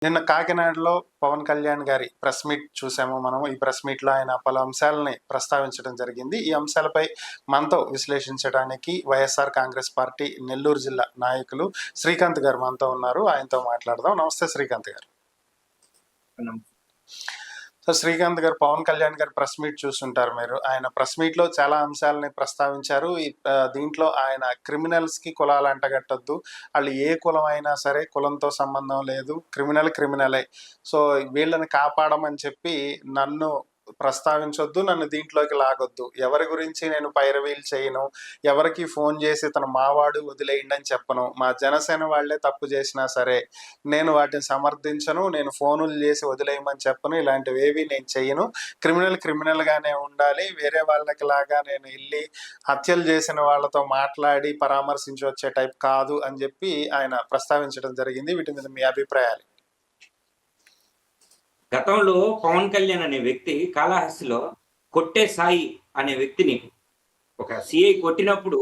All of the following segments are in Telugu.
నిన్న కాకినాడలో పవన్ కళ్యాణ్ గారి ప్రెస్ మీట్ చూసాము మనం. ఈ ప్రెస్ మీట్‌లో ఆయన పలు అంశాలని ప్రస్తావించడం జరిగింది. ఈ అంశాలపై మనతో విశ్లేషించడానికి వైఎస్ఆర్ కాంగ్రెస్ పార్టీ నెల్లూరు జిల్లా నాయకులు శ్రీకాంత్ గారు మనతో ఉన్నారు. ఆయనతో మాట్లాడదాం. నమస్తే శ్రీకాంత్ గారు. సో శ్రీకాంత్ గారు, పవన్ కళ్యాణ్ గారు ప్రెస్ మీట్ చూస్తుంటారు మీరు. ఆయన ప్రెస్ మీట్లో చాలా అంశాలని ప్రస్తావించారు. దీంట్లో ఆయన క్రిమినల్స్‌కి కులాలు అంటగట్టొద్దు. వాళ్ళు ఏ కులం అయినా సరే, కులంతో సంబంధం లేదు. క్రిమినలే. సో వీళ్ళని కాపాడమని చెప్పి నన్ను ప్రస్తావించొద్దు, నన్ను దీంట్లోకి లాగొద్దు. ఎవరి గురించి నేను పైరవీలు చేయను. ఎవరికి ఫోన్ చేసి తను మావాడు వదిలేయండి అని చెప్పను. మా జనసేన వాళ్ళే తప్పు చేసినా సరే నేను వాటిని సమర్థించను. నేను ఫోనులు చేసి వదిలేయమని చెప్పను. ఇలాంటివేవి నేను చెయ్యను. క్రిమినల్గానే ఉండాలి. వేరే వాళ్ళకి లాగా నేను వెళ్ళి హత్యలు చేసిన వాళ్ళతో మాట్లాడి పరామర్శించి వచ్చే టైప్ కాదు అని చెప్పి ఆయన ప్రస్తావించడం జరిగింది. వీటి మీద మీ అభిప్రాయాలు? గతంలో పవన్ కళ్యాణ్ అనే వ్యక్తి కాళహస్తిలో కొట్టే సాయి అనే వ్యక్తిని ఒక సిఐ కొట్టినప్పుడు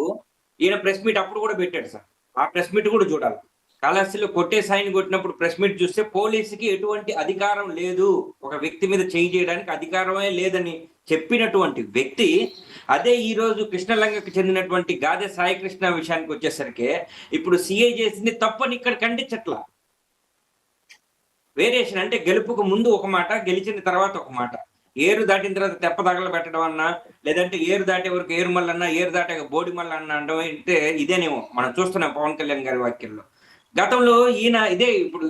ఈయన ప్రెస్ మీట్ అప్పుడు కూడా పెట్టాడు సార్. ఆ ప్రెస్ మీట్ కూడా చూడాలి. కాళహస్తిలో కొట్టే సాయిని కొట్టినప్పుడు ప్రెస్ మీట్ చూస్తే పోలీసుకి ఎటువంటి అధికారం లేదు, ఒక వ్యక్తి మీద చేయి చేయడానికి అధికారమే లేదని చెప్పినటువంటి వ్యక్తి అదే ఈ రోజు కృష్ణలంగకు చెందినటువంటి గాదె సాయి కృష్ణ విషయానికి వచ్చేసరికి ఇప్పుడు సిఐ చేసింది తప్పని ఇక్కడ ఖండించట్లా. వేరియేషన్ అంటే గెలుపుకు ముందు ఒక మాట, గెలిచిన తర్వాత ఒక మాట. ఏరు దాటిన తర్వాత తెప్ప తగల పెట్టడం అన్నా, లేదంటే ఏరు దాటే వరకు ఏరుమల్ల అన్నా, ఏరు దాటే బోడిమల్ల అన్న అనడం అంటే ఇదేనేమో మనం చూస్తున్నాం పవన్ కళ్యాణ్ గారి వాక్యంలో. గతంలో ఈయన ఇదే ఇప్పుడు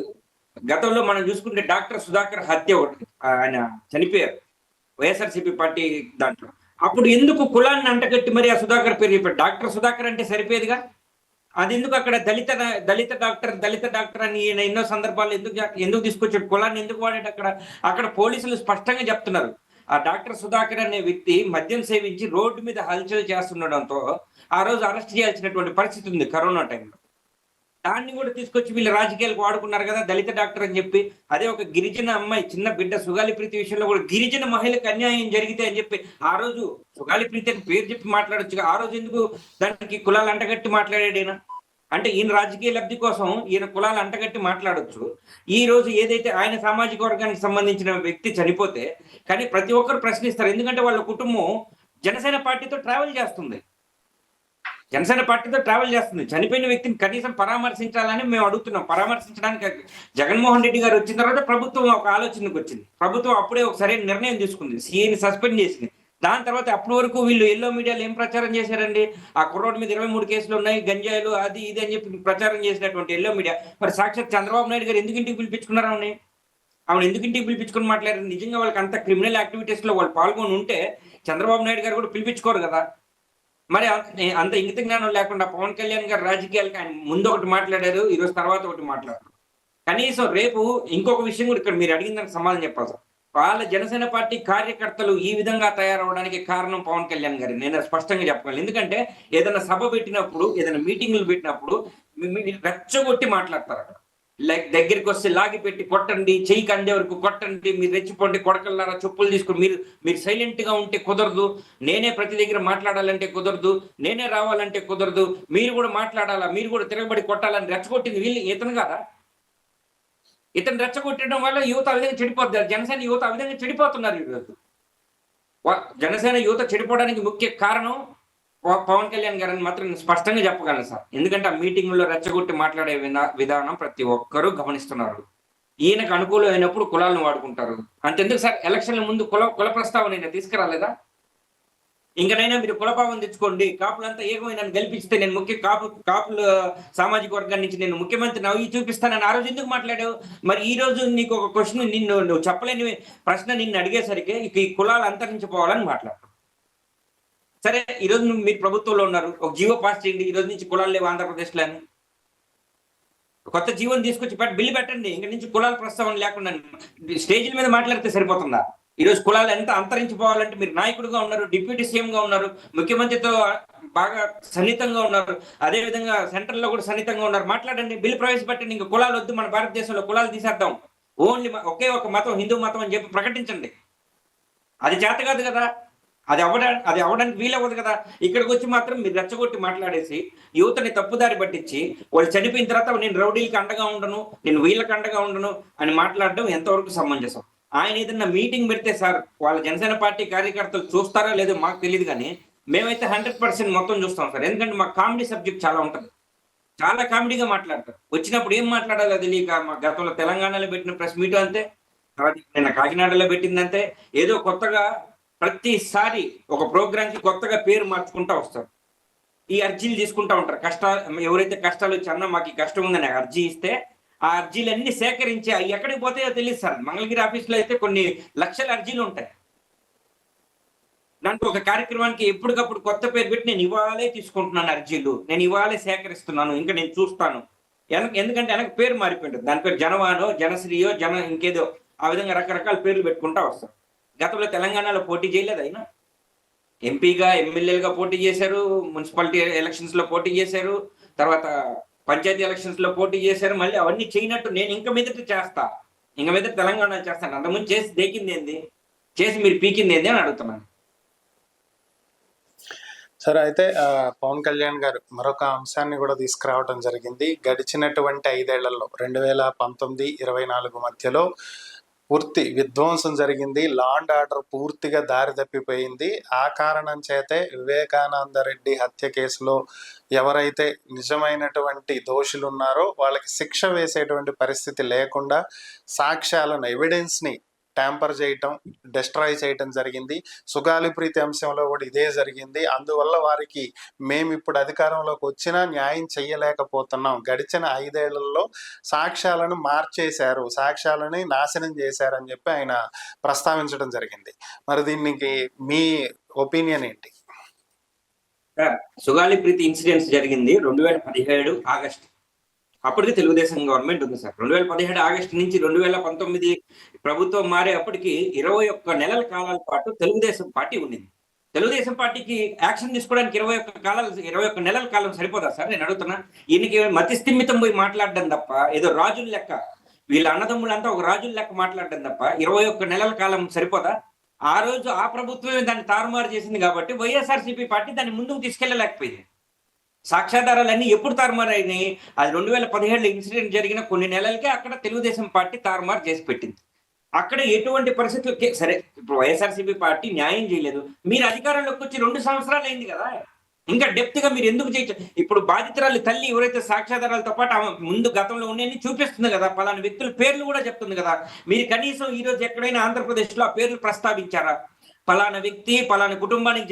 గతంలో మనం చూసుకుంటే డాక్టర్ సుధాకర్ హత్య ఒకటి, ఆయన చనిపోయారు వైఎస్ఆర్సీపీ పార్టీ దాంట్లో. అప్పుడు ఎందుకు కులాన్ని అంటగట్టి మరి ఆ సుధాకర్ పేరు చెప్పాడు? డాక్టర్ సుధాకర్ అంటే సరిపోయేదిగా. అది ఎందుకు అక్కడ దళిత డాక్టర్ అని ఈయన ఎన్నో సందర్భాల్లో ఎందుకు తీసుకొచ్చాడు? కులాన్ని ఎందుకు వాడాడు? అక్కడ పోలీసులు స్పష్టంగా చెప్తున్నారు, ఆ డాక్టర్ సుధాకర్ అనే వ్యక్తి మద్యం సేవించి రోడ్డు మీద హల్చల్ చేస్తుండడంతో ఆ రోజు అరెస్ట్ చేయాల్సినటువంటి పరిస్థితి ఉంది కరోనా టైంలో. దాన్ని కూడా తీసుకొచ్చి వీళ్ళు రాజకీయాలకు వాడుకున్నారు కదా, దళిత డాక్టర్ అని చెప్పి. అదే ఒక గిరిజన అమ్మాయి, చిన్న బిడ్డ సుగాలి ప్రీతి విషయంలో కూడా గిరిజన మహిళకు అన్యాయం జరిగితే అని చెప్పి ఆ రోజు సుగాలి ప్రీతి అని పేరు చెప్పి మాట్లాడొచ్చు. ఆ రోజు ఎందుకు దానికి కులాలు అంటగట్టి మాట్లాడాడు ఈయన? అంటే ఈయన రాజకీయ లబ్ధి కోసం ఈయన కులాలు అంటగట్టి మాట్లాడొచ్చు. ఈ రోజు ఏదైతే ఆయన సామాజిక వర్గానికి సంబంధించిన వ్యక్తి చనిపోతే కానీ ప్రతి ఒక్కరు ప్రశ్నిస్తారు. ఎందుకంటే వాళ్ళ కుటుంబం జనసేన పార్టీతో ట్రావెల్ చేస్తుంది. చనిపోయిన వ్యక్తిని కనీసం పరామర్శించాలని మేము అడుగుతున్నాం. పరామర్శించడానికి జగన్మోహన్ రెడ్డి గారు వచ్చిన తర్వాత ప్రభుత్వం ఒక ఆలోచనకు వచ్చింది. ప్రభుత్వం అప్పుడే ఒక సరైన నిర్ణయం తీసుకుంది, సీఏని సస్పెండ్ చేసింది. దాని తర్వాత అప్పటి వరకు వీళ్ళు ఎల్లో మీడియాలో ఏం ప్రచారం చేశారండి? ఆ కుర్రోడి మీద 23 కేసులు ఉన్నాయి, గంజాయిలు అది ఇది అని చెప్పి ప్రచారం చేసినటువంటి ఎల్లో మీడియా మరి సాక్షాత్ చంద్రబాబు నాయుడు గారు ఎందుకు ఇంటికి పిలిపించుకున్నారు? ఆమెను ఎందుకు ఇంటికి పిలిపించుకుని మాట్లాడారు? నిజంగా వాళ్ళకి అంత క్రిమినల్ యాక్టివిటీస్ లో వాళ్ళు పాల్గొని ఉంటే చంద్రబాబు నాయుడు గారు కూడా పిలిపించుకోరు కదా. మరి అంత ఇంగిత జ్ఞానం లేకుండా పవన్ కళ్యాణ్ గారు రాజకీయాలకి ఆయన ముందు ఒకటి మాట్లాడారు, ఈరోజు తర్వాత ఒకటి మాట్లాడారు. కనీసం రేపు ఇంకొక విషయం కూడా ఇక్కడ మీరు అడిగిన దానికి సమాధానం చెప్పాలి సార్. వాళ్ళ జనసేన పార్టీ కార్యకర్తలు ఈ విధంగా తయారవడానికి కారణం పవన్ కళ్యాణ్ గారు, నేను స్పష్టంగా చెప్పగలను. ఎందుకంటే ఏదైనా సభ పెట్టినప్పుడు, ఏదైనా మీటింగ్లు పెట్టినప్పుడు రెచ్చగొట్టి మాట్లాడతారు. అక్కడ లైక్ దగ్గరికి వస్తే లాగి పెట్టి కొట్టండి, చెయ్యికి అందే వరకు కొట్టండి, మీరు రెచ్చిపోండి, కొడకల్లారా చెప్పులు తీసుకుని మీరు సైలెంట్ గా ఉంటే కుదరదు, నేనే ప్రతి దగ్గర మాట్లాడాలంటే కుదరదు, నేనే రావాలంటే కుదరదు, మీరు కూడా మాట్లాడాలా, మీరు కూడా తిరగబడి కొట్టాలని రెచ్చగొట్టింది వీళ్ళు ఇతను కదా. ఇతను రెచ్చగొట్టడం వల్ల యువత ఆ విధంగా చెడిపోతారు. జనసేన యువత ఆ విధంగా చెడిపోతున్నారు. ఈరోజు జనసేన యువత చెడిపోవడానికి ముఖ్య కారణం పవన్ కళ్యాణ్ గారని మాత్రం స్పష్టంగా చెప్పగలను సార్. ఎందుకంటే ఆ మీటింగ్లో రెచ్చగొట్టి మాట్లాడే విధానం ప్రతి ఒక్కరూ గమనిస్తున్నారు. ఈయనకు అనుకూలమైనప్పుడు కులాలను వాడుకుంటారు. అంతెందుకు సార్, ఎలక్షన్ల ముందు కుల ప్రస్తావన తీసుకురాలేదా? ఇంకనైనా మీరు కులభావం తెచ్చుకోండి, కాపులంతా ఏకమైన గెలిపిస్తే నేను కాపుల సామాజిక వర్గాన్ని నుంచి నేను ముఖ్యమంత్రి నవ్వి చూపిస్తానని ఆ రోజు ఎందుకు మాట్లాడావు? మరి ఈ రోజు నీకు ఒక క్వశ్చన్, నువ్వు చెప్పలేని ప్రశ్న నిన్ను అడిగేసరికి ఈ కులాలు అంతరించిపోవాలని మాట్లాడు. సరే, ఈరోజు మీరు ప్రభుత్వంలో ఉన్నారు, ఒక జీవో పాస్ చేయండి, ఈ రోజు నుంచి కులాలు లేవు ఆంధ్రప్రదేశ్లో అని కొత్త జీవోని తీసుకొచ్చి బిల్లు పెట్టండి. ఇంక నుంచి కులాల ప్రస్తావన లేకుండా స్టేజీల మీద మాట్లాడితే సరిపోతుందా? ఈరోజు కులాలు ఎంత అంతరించిపోవాలంటే మీరు నాయకుడిగా ఉన్నారు, డిప్యూటీ సీఎంగా ఉన్నారు, ముఖ్యమంత్రితో బాగా సన్నిహితంగా ఉన్నారు, అదేవిధంగా సెంట్రల్లో కూడా సన్నిహితంగా ఉన్నారు. మాట్లాడండి, బిల్లు ప్రవేశపెట్టండి. ఇంకా కులాలు వద్దు, మన భారతదేశంలో కులాలు తీసేద్దాం, ఓన్లీ ఒకే ఒక మతం హిందూ మతం అని చెప్పి ప్రకటించండి. అది చేత కాదు కదా. అది అవ్వడానికి వీలవ్వదు కదా. ఇక్కడికి వచ్చి మాత్రం మీరు రెచ్చగొట్టి మాట్లాడేసి యువతని తప్పుదారి పట్టించి వాళ్ళు చనిపోయిన తర్వాత నేను రౌడీలకి అండగా ఉండను, నేను వీళ్ళకి అండగా ఉండను అని మాట్లాడడం ఎంతవరకు సమంజసం? ఆయన ఏదన్నా మీటింగ్ పెడితే సార్ వాళ్ళ జనసేన పార్టీ కార్యకర్తలు చూస్తారా లేదో మాకు తెలియదు, కానీ మేమైతే 100% మొత్తం చూస్తాం సార్. ఎందుకంటే మాకు కామెడీ సబ్జెక్ట్ చాలా ఉంటుంది, చాలా కామెడీగా మాట్లాడతారు. వచ్చినప్పుడు ఏం మాట్లాడాలో తెలియక మా గతంలో తెలంగాణలో పెట్టిన ప్రెస్ మీట్ అంతే, తర్వాత నిన్న కాకినాడలో పెట్టిందంతే. ఏదో కొత్తగా ప్రతిసారి ఒక ప్రోగ్రామ్ కి కొత్తగా పేరు మార్చుకుంటా వస్తారు. ఈ అర్జీలు తీసుకుంటా ఉంటారు. ఎవరైతే కష్టాలు వచ్చి అన్న మాకు ఈ కష్టం ఉందని అర్జీ ఇస్తే ఆ అర్జీలన్నీ సేకరించి అవి ఎక్కడికి పోతాయో తెలియదు సార్. మంగళగిరి ఆఫీస్ లో అయితే కొన్ని లక్షల అర్జీలు ఉంటాయి. దాంట్లో ఒక కార్యక్రమానికి ఎప్పటికప్పుడు కొత్త పేరు పెట్టి నేను ఇవాళే తీసుకుంటున్నాను అర్జీలు, నేను ఇవాళే సేకరిస్తున్నాను, ఇంకా నేను చూస్తాను. ఎందుకంటే వెనక పేరు మారిపోయింటుంది. దాని పేరు జనవానో జనశ్రీయో ఇంకేదో ఆ విధంగా రకరకాల పేర్లు పెట్టుకుంటా వస్తారు. గతంలో తెలంగాణలో పోటీ చేయలేదు, అయినా ఎంపీగా ఎమ్మెల్యేలుగా పోటీ చేశారు, మున్సిపాలిటీ ఎలక్షన్స్ లో పోటీ చేశారు, తర్వాత పంచాయతీ ఎలక్షన్స్ లో పోటీ చేశారు. మళ్ళీ అవన్నీ చేయనట్టు నేను ఇంక మీదట చేస్తా, ఇంక మీద తెలంగాణ చేస్తాను, అంతకుముందు చేసి దేకింది ఏంది, చేసి మీరు పీకింది ఏంది అని అడుగుతున్నాను. సరే, అయితే పవన్ కళ్యాణ్ గారు మరొక అంశాన్ని కూడా తీసుకురావడం జరిగింది. గడిచినటువంటి 5 ఏళ్లలో 2019-24 మధ్యలో పూర్తి విధ్వంసం జరిగింది. లా అండ్ ఆర్డర్ పూర్తిగా దారి తప్పిపోయింది. ఆ కారణం చేతే వివేకానంద రెడ్డి హత్య కేసులో ఎవరైతే నిజమైనటువంటి దోషులు ఉన్నారో వాళ్ళకి శిక్ష వేసేటువంటి పరిస్థితి లేకుండా సాక్ష్యాలను, ఎవిడెన్స్ని ట్యాంపర్ చేయటం, డిస్ట్రాయ్ చేయటం జరిగింది. సుగాలి ప్రీతి అంశంలో కూడా ఇదే జరిగింది. అందువల్ల వారికి మేము ఇప్పుడు అధికారంలోకి వచ్చినా న్యాయం చెయ్యలేకపోతున్నాం. గడిచిన 5 ఏళ్లలో సాక్ష్యాలను మార్చేశారు, సాక్ష్యాలని నాశనం చేశారని చెప్పి ఆయన ప్రస్తావించడం జరిగింది. మరి దీనికి మీ ఒపీనియన్ ఏంటి? సుగాలి ప్రీతి ఇన్సిడెంట్స్ జరిగింది 2017 ఆగస్టు. అప్పటికి తెలుగుదేశం గవర్నమెంట్ ఉంది సార్. 2017 ఆగస్టు నుంచి 2019 ప్రభుత్వం మారే అప్పటికి 21 నెలల కాలాల పాటు తెలుగుదేశం పార్టీ ఉండింది. తెలుగుదేశం పార్టీకి యాక్షన్ తీసుకోవడానికి 21 నెలల కాలం సరిపోదా సార్? నేను అడుగుతున్నా. ఈయనకి మతి స్థిమితం పోయి మాట్లాడడం తప్ప, ఏదో రాజుల లెక్క, వీళ్ళ అన్నదమ్ములంతా ఒక రాజుల లెక్క మాట్లాడడం తప్ప 21 నెలల కాలం సరిపోదా? ఆ రోజు ఆ ప్రభుత్వమే దాన్ని తారుమారు చేసింది కాబట్టి వైఎస్ఆర్సీపీ పార్టీ దాన్ని ముందుకు తీసుకెళ్లలేకపోయింది. సాక్ష్యాధారాలన్నీ ఎప్పుడు తారుమారైనాయి? అది 2017 ఇన్సిడెంట్ జరిగిన కొన్ని నెలలకే అక్కడ తెలుగుదేశం పార్టీ తారుమారు చేసి పెట్టింది. అక్కడ ఎటువంటి పరిస్థితులకి సరే, ఇప్పుడు వైఎస్ఆర్సీపీ పార్టీ న్యాయం చేయలేదు. మీరు అధికారంలోకి వచ్చి 2 సంవత్సరాలు అయింది కదా, ఇంకా డెప్త్ గా మీరు ఎందుకు చేయొచ్చు? ఇప్పుడు బాధితురాలి తల్లి ఎవరైతే సాక్ష్యాధారాలతో పాటు ఆమె ముందు గతంలో ఉండేది చూపిస్తుంది కదా, పలానా వ్యక్తుల పేర్లు కూడా చెప్తుంది కదా. మీరు కనీసం ఈ రోజు ఎక్కడైనా ఆంధ్రప్రదేశ్ లో ఆ పేర్లు ప్రస్తావించారా? పలానా వ్యక్తి, పలానా కుటుంబానికి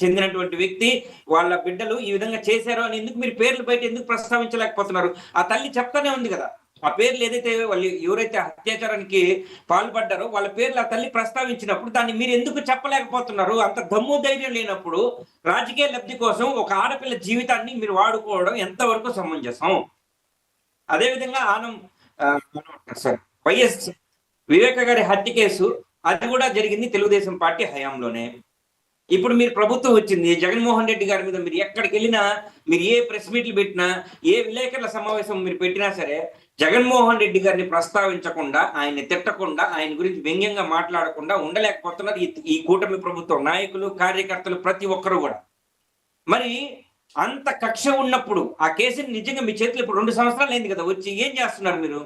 చెందినటువంటి వ్యక్తి, వాళ్ళ బిడ్డలు ఈ విధంగా చేశారు అని ఎందుకు మీరు పేర్లు బయట ఎందుకు ప్రస్తావించలేకపోతున్నారు? ఆ తల్లి చెప్తానే ఉంది కదా. ఆ పేర్లు ఏదైతే వాళ్ళు ఎవరైతే అత్యాచారానికి పాల్పడ్డారో వాళ్ళ పేర్లు ఆ తల్లి ప్రస్తావించినప్పుడు దాన్ని మీరు ఎందుకు చెప్పలేకపోతున్నారు? అంత దమ్ము ధైర్యం లేనప్పుడు రాజకీయ లబ్ధి కోసం ఒక ఆడపిల్ల జీవితాన్ని మీరు వాడుకోవడం ఎంతవరకు సమంజసం? అదేవిధంగా వైఎస్ వివేక గారి హత్య కేసు, అది కూడా జరిగింది తెలుగుదేశం పార్టీ హయాంలోనే. ఇప్పుడు మీరు ప్రభుత్వం వచ్చింది, జగన్మోహన్ రెడ్డి గారి మీద మీరు ఎక్కడికి వెళ్ళినా, మీరు ఏ ప్రెస్ మీట్లు పెట్టినా, ఏ విలేకరుల సమావేశం మీరు పెట్టినా సరే జగన్మోహన్ రెడ్డి గారిని ప్రస్తావించకుండా, ఆయన్ని తిట్టకుండా, ఆయన గురించి వ్యంగ్యంగా మాట్లాడకుండా ఉండలేకపోతున్నారు ఈ కూటమి ప్రభుత్వం నాయకులు, కార్యకర్తలు, ప్రతి ఒక్కరు కూడా. మరి అంత కక్ష ఉన్నప్పుడు ఆ కేసుని నిజంగా మీ చేతిలో ఇప్పుడు 2 సంవత్సరాలు అయింది కదా వచ్చి, ఏం చేస్తున్నారు మీరు?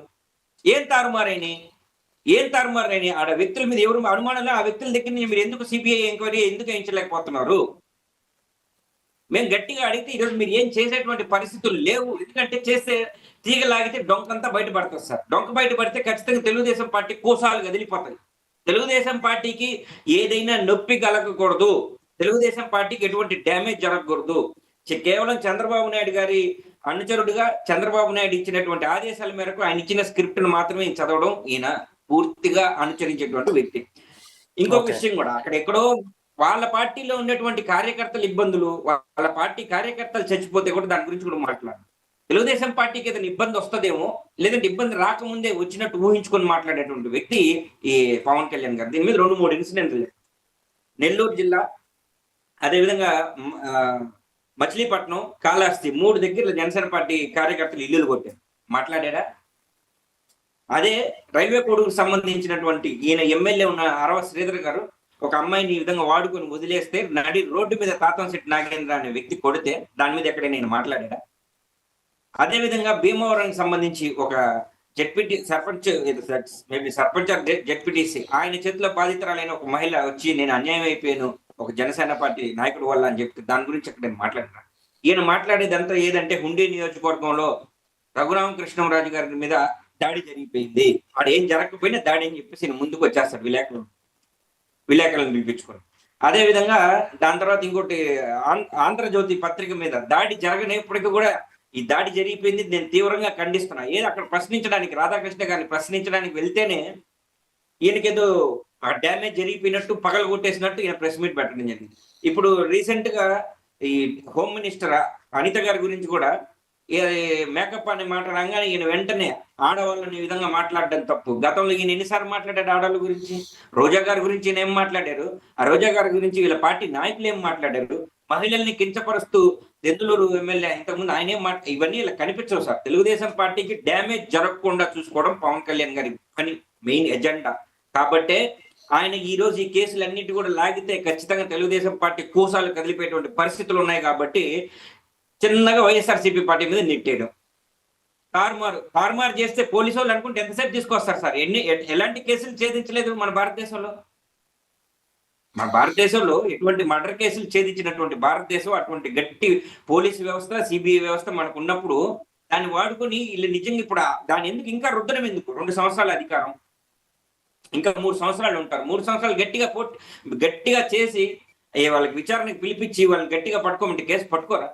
ఏం తారుమారైనాయి? ఆడ వ్యక్తుల మీద ఎవరు అనుమానాలు, ఆ వ్యక్తుల దగ్గర నుంచి మీరు ఎందుకు సిబిఐ ఎంక్వైరీ ఎందుకు వేయించలేకపోతున్నారు? మేము గట్టిగా అడిగితే ఈరోజు మీరు ఏం చేసేటువంటి పరిస్థితులు లేవు. ఎందుకంటే చేస్తే తీగ లాగితే డొంకంతా బయటపడుతుంది సార్. డొంక బయటపడితే ఖచ్చితంగా తెలుగుదేశం పార్టీ కోసాలు కదిలిపోతుంది. తెలుగుదేశం పార్టీకి ఏదైనా నొప్పి కలగకూడదు, తెలుగుదేశం పార్టీకి ఎటువంటి డ్యామేజ్ జరగకూడదు. కేవలం చంద్రబాబు నాయుడు గారి అనుచరుడుగా చంద్రబాబు నాయుడు ఇచ్చినటువంటి ఆదేశాల మేరకు ఆయన ఇచ్చిన స్క్రిప్ట్ ను మాత్రమే చదవడం ఈయన పూర్తిగా అనుసరించేటువంటి వ్యక్తి. ఇంకొక విషయం కూడా, అక్కడ ఎక్కడో వాళ్ళ పార్టీలో ఉన్నటువంటి కార్యకర్తల ఇబ్బందులు, వాళ్ళ పార్టీ కార్యకర్తలు చచ్చిపోతే కూడా దాని గురించి కూడా మాట్లాడారు. తెలుగుదేశం పార్టీకి ఏదైనా ఇబ్బంది వస్తుందేమో, లేదంటే ఇబ్బంది రాకముందే వచ్చినట్టు ఊహించుకొని మాట్లాడేటువంటి వ్యక్తి ఈ పవన్ కళ్యాణ్ గారు. దీని మీద 2-3 ఇన్సిడెంట్లు. నెల్లూరు జిల్లా, అదేవిధంగా మచిలీపట్నం, కాళహస్తి 3 దగ్గర జనసేన పార్టీ కార్యకర్తలు ఇల్లులు కొట్టారు. మాట్లాడారా? అదే రైల్వే కోడుకు సంబంధించినటువంటి ఈయన ఎమ్మెల్యే ఉన్న అరవ శ్రీధర్ గారు ఒక అమ్మాయిని ఈ విధంగా వాడుకొని వదిలేస్తే నడి రోడ్డు మీద తాతంశెట్టి నాగేంద్ర అనే వ్యక్తి కొడితే దాని మీద ఎక్కడ నేను మాట్లాడా? అదే విధంగా భీమవరానికి సంబంధించి ఒక ZPT sarpanch, maybe sarpanch ZPTC, ఆయన చేతిలో బాధితురాలైన ఒక మహిళ వచ్చి నేను అన్యాయం అయిపోయాను ఒక జనసేన పార్టీ నాయకుడు వల్ల అని చెప్పి దాని గురించి అక్కడ నేను మాట్లాడినా. ఈయన మాట్లాడేదంతా ఏదంటే హుండీ నియోజకవర్గంలో రఘురామకృష్ణరాజు గారి మీద దాడి జరిగిపోయింది, వాడు ఏం జరగకపోయినా దాడి అని చెప్పేసి ఈయన ముందుకు వచ్చేస్తాడు విలేకరులను పిలిపించుకొని. అదే విధంగా దాని తర్వాత ఇంకోటి ఆంధ్రజ్యోతి పత్రిక మీద దాడి జరగనప్పటికీ కూడా ఈ దాడి జరిగిపోయింది, నేను తీవ్రంగా ఖండిస్తున్నా. ఏది అక్కడ ప్రశ్నించడానికి రాధాకృష్ణ గారిని ప్రశ్నించడానికి వెళ్తేనే ఈయనకేదో ఆ డ్యామేజ్ జరిగిపోయినట్టు పగల కొట్టేసినట్టు ఈయన ప్రెస్ మీట్ పెట్టడం జరిగింది. ఇప్పుడు రీసెంట్ గా ఈ హోమ్ మినిస్టర్ అనిత గారి గురించి కూడా మేకప్ అనే మాట రాగానే ఈయన వెంటనే ఆడవాళ్ళని ఈ విధంగా మాట్లాడడం తప్పు. గతంలో ఈయన ఎన్నిసార్లు మాట్లాడాడు ఆడవాళ్ళ గురించి? రోజా గారి గురించి ఈయన ఏం మాట్లాడారు? ఆ రోజా గారి గురించి వీళ్ళ పార్టీ నాయకులు ఏం మాట్లాడారు? మహిళల్ని కించపరుస్తూ దెందులూరు ఎమ్మెల్యే ఇంతకుముందు ఆయన ఏం ఇవన్నీ ఇలా కనిపించవు సార్. తెలుగుదేశం పార్టీకి డ్యామేజ్ జరగకుండా చూసుకోవడం పవన్ కళ్యాణ్ గారి పని, మెయిన్ ఎజెండా. కాబట్టే ఆయన ఈ రోజు ఈ కేసులన్నిటి కూడా లాగితే ఖచ్చితంగా తెలుగుదేశం పార్టీ కూసాలు కదిలిపోయేటువంటి పరిస్థితులు ఉన్నాయి. కాబట్టి చిన్నగా వైఎస్ఆర్సీపీ పార్టీ మీద నెట్టేయడం, తారుమారు చేస్తే పోలీసు వాళ్ళు అనుకుంటే ఎంతసేపు తీసుకొస్తారు సార్? ఎలాంటి కేసులు ఛేదించలేదు మన భారతదేశంలో. మన భారతదేశంలో ఎటువంటి మర్డర్ కేసులు ఛేదించినటువంటి భారతదేశం, అటువంటి గట్టి పోలీసు వ్యవస్థ, సిబిఐ వ్యవస్థ మనకు ఉన్నప్పుడు దాన్ని వాడుకొని వీళ్ళు నిజంగా ఇప్పుడు దాని ఎందుకు ఇంకా రుద్దడం ఎందుకు? 2 సంవత్సరాల అధికారం, ఇంకా 3 సంవత్సరాలు ఉంటారు. 3 సంవత్సరాలు గట్టిగా చేసి వాళ్ళకి విచారణకు పిలిపించి వాళ్ళని గట్టిగా పట్టుకోమంటే కేసు పట్టుకోరా?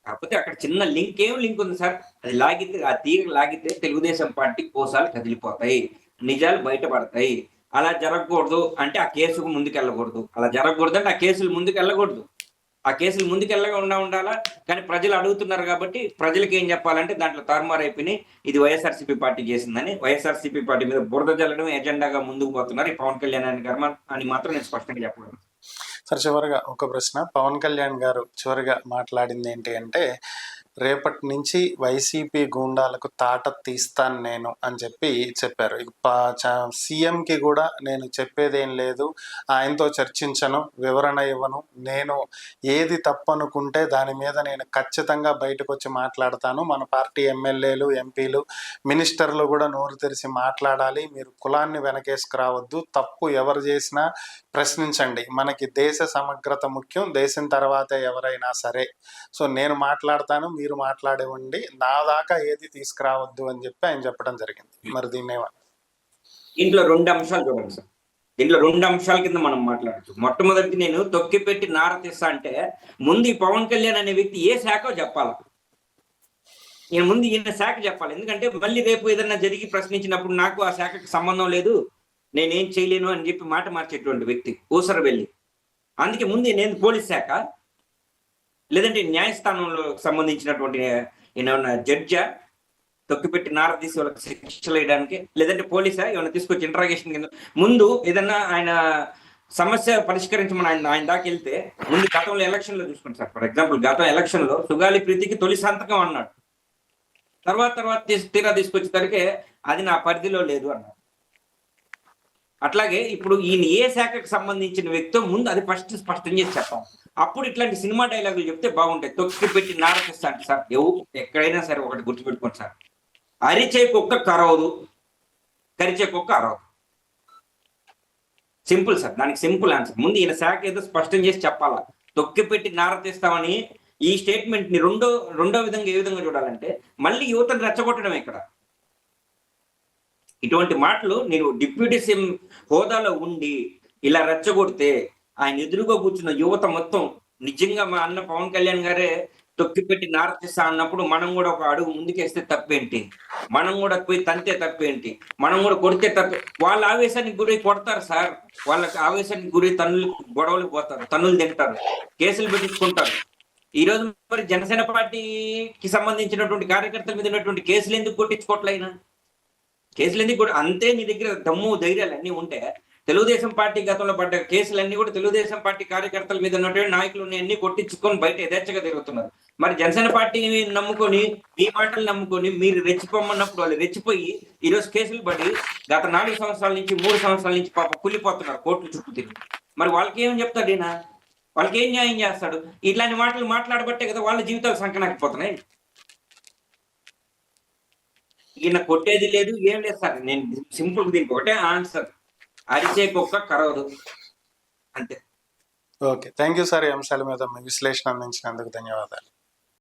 కాకపోతే అక్కడ చిన్న లింక్ ఉంది సార్. అది లాగితే, ఆ తీగ లాగితే తెలుగుదేశం పార్టీ కోసాలు కదిలిపోతాయి, నిజాలు బయటపడతాయి. అలా జరగకూడదు అంటే ఆ కేసుకు ముందుకెళ్ళకూడదు, అలా జరగకూడదు అంటే ఆ కేసులు ముందుకెళ్ళకూడదు. ఆ కేసులు ముందుకెళ్ళగా ఉండాలా. కానీ ప్రజలు అడుగుతున్నారు కాబట్టి ప్రజలకు ఏం చెప్పాలంటే దాంట్లో తారుమారైపోయి ఇది వైఎస్ఆర్సీపీ పార్టీ చేసిందని, వైఎస్ఆర్సీపీ పార్టీ మీద బురద జల్లడం ఎజెండాగా ముందుకు పోతున్నారు ఈ పవన్ కళ్యాణ్ అని మాత్రం నేను స్పష్టంగా చెప్పగలను. సార్, చివరిగా ఒక ప్రశ్న. పవన్ కళ్యాణ్ గారు చివరిగా మాట్లాడింది ఏంటి అంటే, రేపటి నుంచి వైసీపీ గూండాలకు తాట తీస్తాను నేను అని చెప్పారు. సీఎంకి కూడా నేను చెప్పేదేం లేదు, ఆయనతో చర్చించను, వివరణ ఇవ్వను, నేను ఏది తప్పనుకుంటే దాని మీద నేను ఖచ్చితంగా బయటకు వచ్చి మాట్లాడతాను. మన పార్టీ ఎమ్మెల్యేలు, ఎంపీలు, మినిస్టర్లు కూడా నోరు తెరిచి మాట్లాడాలి. మీరు కులాన్ని వెనకేసుకురావద్దు, తప్పు ఎవరు చేసినా ప్రశ్నించండి, మనకి దేశ సమగ్రత ముఖ్యం, దేశం తర్వాతే ఎవరైనా సరే. సో నేను మాట్లాడతాను, మీరు మాట్లాడేవండి, నా దాకా ఏది తీసుకురావద్దు అని చెప్పి ఆయన చెప్పడం జరిగింది. మరి దీన్నేమన్నా? ఇంట్లో 2 అంశాలు చూడండి సార్. దీంట్లో 2 అంశాల కింద మనం మాట్లాడచ్చు. మొట్టమొదటి, నేను తొక్కిపెట్టి నారతిస్తా అంటే ముందు ఈ పవన్ కళ్యాణ్ అనే వ్యక్తి ఏ శాఖో చెప్పాలి. నేను ముందు ఈయన శాఖ చెప్పాలి. ఎందుకంటే మళ్ళీ రేపు ఏదన్నా జరిగి ప్రశ్నించినప్పుడు నాకు ఆ శాఖకి సంబంధం లేదు, నేనేం చేయలేను అని చెప్పి మాట మార్చేటువంటి వ్యక్తి ఊసర వెళ్ళి. అందుకే ముందు నేను పోలీస్ శాఖ, లేదంటే న్యాయస్థానంలో సంబంధించినటువంటి ఏమన్నా జడ్జా తొక్కిపెట్టి నారదీసి వాళ్ళకి శిక్షలు వేయడానికి, లేదంటే పోలీసా ఏమైనా తీసుకొచ్చి ఇంట్రాగేషన్ కింద ముందు ఏదన్నా ఆయన సమస్య పరిష్కరించమని ఆయన దాకా వెళ్తే ముందు గతంలో ఎలక్షన్లో చూసుకోండి సార్. ఫర్ ఎగ్జాంపుల్ గతం ఎలక్షన్లో సుగాలి ప్రీతికి తొలి సంతకం అన్నాడు, తర్వాత తీరా తీసుకొచ్చేసరికి అది నా పరిధిలో లేదు అన్నాడు. అట్లాగే ఇప్పుడు ఈయన ఏ శాఖకు సంబంధించిన వ్యక్తితో ముందు అది ఫస్ట్ స్పష్టం చేసి చెప్పాం. అప్పుడు ఇట్లాంటి సినిమా డైలాగులు చెప్తే బాగుంటాయి. తొక్కి పెట్టి నారకిస్తా అంటే సార్ ఎక్కడైనా సరే ఒకటి గుర్తుపెట్టుకోండి సార్, అరిచే కుక్క కరవదు, కరిచే కుక్క అరవదు. సింపుల్ సార్, దానికి సింపుల్ ఆన్సర్. ముందు ఈయన శాఖ ఏదో స్పష్టం చేసి చెప్పాలా. తొక్కి పెట్టి నారతీస్తామని ఈ స్టేట్మెంట్ ని రెండో విధంగా ఏ విధంగా చూడాలంటే మళ్ళీ యువతను రెచ్చగొట్టడం. ఇక్కడ ఇటువంటి మాటలు నేను డిప్యూటీ సీఎం హోదాలో ఉండి ఇలా రెచ్చగొడితే ఆయన ఎదురుగా కూర్చున్న యువత మొత్తం నిజంగా మా అన్న పవన్ కళ్యాణ్ గారే తొక్కిపెట్టి నారతిస్తా అన్నప్పుడు మనం కూడా ఒక అడుగు ముందుకేస్తే తప్పేంటి, మనం కూడా పోయి తంతే తప్పేంటి, మనం కూడా కొడితే తప్పే. వాళ్ళ ఆవేశానికి గురై కొడతారు సార్, వాళ్ళకి ఆవేశానికి గురై గొడవలు పోతారు, తన్నులు తింటారు, కేసులు పెట్టించుకుంటారు. ఈ రోజు మరి జనసేన పార్టీకి సంబంధించినటువంటి కార్యకర్తల మీద ఉన్నటువంటి కేసులు ఎందుకు కొట్టించుకోవట్లయినా? కేసులు ఎందుకు కూడా అంతే? నీ దగ్గర దమ్ము ధైర్యాలు అన్నీ ఉంటే తెలుగుదేశం పార్టీ గతంలో పడ్డ కేసులన్నీ కూడా తెలుగుదేశం పార్టీ కార్యకర్తల మీద ఉన్నటువంటి నాయకులు అన్ని కొట్టించుకొని బయట యథేచ్ఛగా తిరుగుతున్నారు. మరి జనసేన పార్టీని నమ్ముకొని మీ మాటలు నమ్ముకొని మీరు రెచ్చిపోమన్నప్పుడు వాళ్ళు రెచ్చిపోయి ఈరోజు కేసులు పడి గత 4 సంవత్సరాల నుంచి 3 సంవత్సరాల నుంచి పాప కుళ్ళిపోతున్నారు కోర్టు చుట్టూ తిరిగి. మరి వాళ్ళకి ఏం చెప్తాడు ఈయన? వాళ్ళకి ఏం న్యాయం చేస్తాడు? ఇట్లాంటి మాటలు మాట్లాడబట్టే కదా వాళ్ళ జీవితాలు సంకనాకపోతున్నాయి. ఈయన కొట్టేది లేదు, ఏం లేదు సార్. నేను సింపుల్ దీనికి ఒకటే ఆన్సర్, అరిచే కుక్క కరవదు, అంతే. Okay, thank you sir. ఈ అంశాల మీద మీ విశ్లేషణ అందించినందుకు ధన్యవాదాలు.